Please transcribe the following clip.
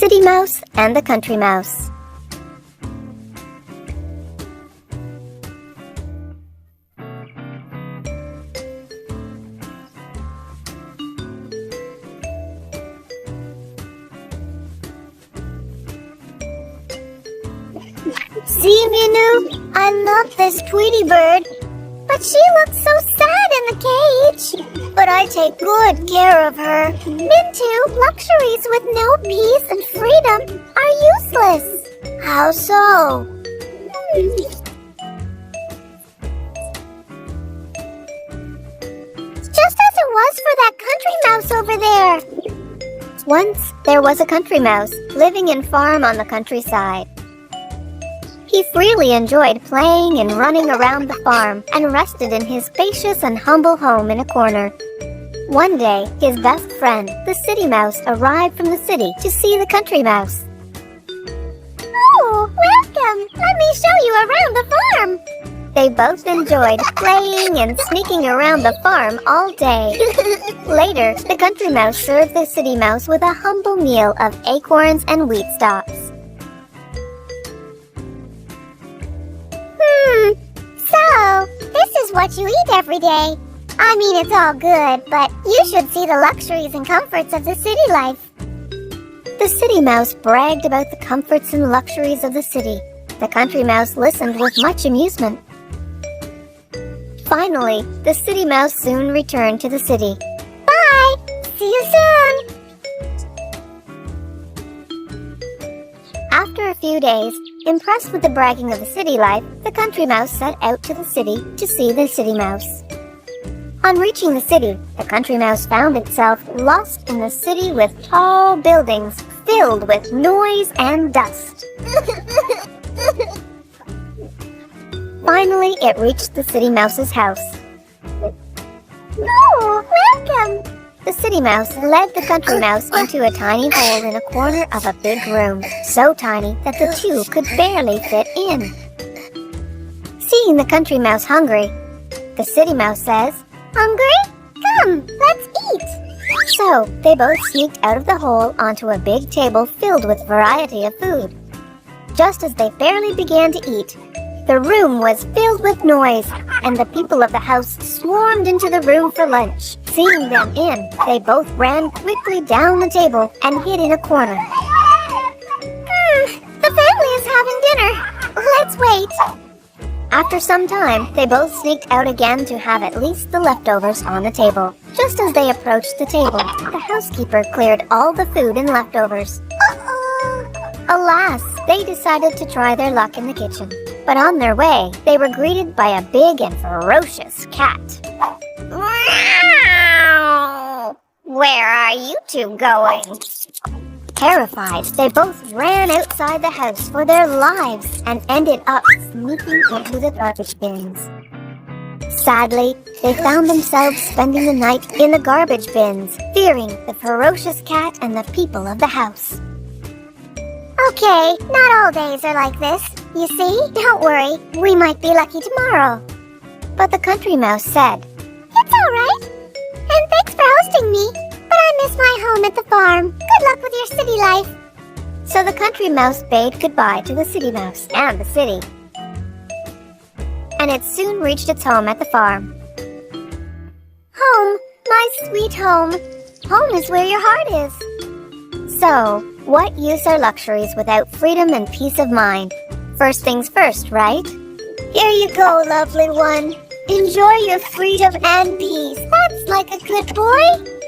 City Mouse and the Country Mouse. See, Minu, I love this Tweety bird, but she looks so sad in the cage. But I take good care of her. Mintu, luxuries with no peace and freedom are useless. How so? Just as it was for that country mouse over there. Once there was a country mouse living in farm on the countryside. He freely enjoyed playing and running around the farm and rested in his spacious and humble home in a corner. One day, his best friend, the city mouse, arrived from the city to see the country mouse. Oh, welcome! Let me show you around the farm. They both enjoyed playing and sneaking around the farm all day. Later, the country mouse served the city mouse with a humble meal of acorns and wheat stalks. So, this is what you eat every day. I mean, it's all good, but you should see the luxuries and comforts of the city life. The city mouse bragged about the comforts and luxuries of the city. The country mouse listened with much amusement. Finally, the city mouse soon returned to the city. Bye! See you soon! After a few days, impressed with the bragging of the city life, the country mouse set out to the city to see the city mouse. On reaching the city, the country mouse found itself lost in the city with tall buildings filled with noise and dust. Finally, it reached the city mouse's house. Oh, welcome! The city mouse led the country mouse into a tiny hole in a corner of a big room, so tiny that the two could barely fit in. Seeing the country mouse hungry, the city mouse says, Hungry? Come, let's eat! So, they both sneaked out of the hole onto a big table filled with variety of food. Just as they barely began to eat, the room was filled with noise, and the people of the house swarmed into the room for lunch. Seeing them in, they both ran quickly down the table and hid in a corner. The family is having dinner. Let's wait. After some time, they both sneaked out again to have at least the leftovers on the table. Just as they approached the table, the housekeeper cleared all the food and leftovers. Alas, they decided to try their luck in the kitchen. But on their way, they were greeted by a big and ferocious cat. Where are you two going? Terrified, they both ran outside the house for their lives and ended up sneaking into the garbage bins. Sadly, they found themselves spending the night in the garbage bins, fearing the ferocious cat and the people of the house. Okay, not all days are like this. You see? Don't worry, we might be lucky tomorrow. But the country mouse said, It's all right. And thanks for hosting me. But I miss my home at the farm. Good luck with your city life. So the country mouse bade goodbye to the city mouse and the city. And it soon reached its home at the farm. Home, my sweet home. Home is where your heart is. So, what use are luxuries without freedom and peace of mind? First things first, right? Here you go, lovely one. Enjoy your freedom and peace. That's like a good boy.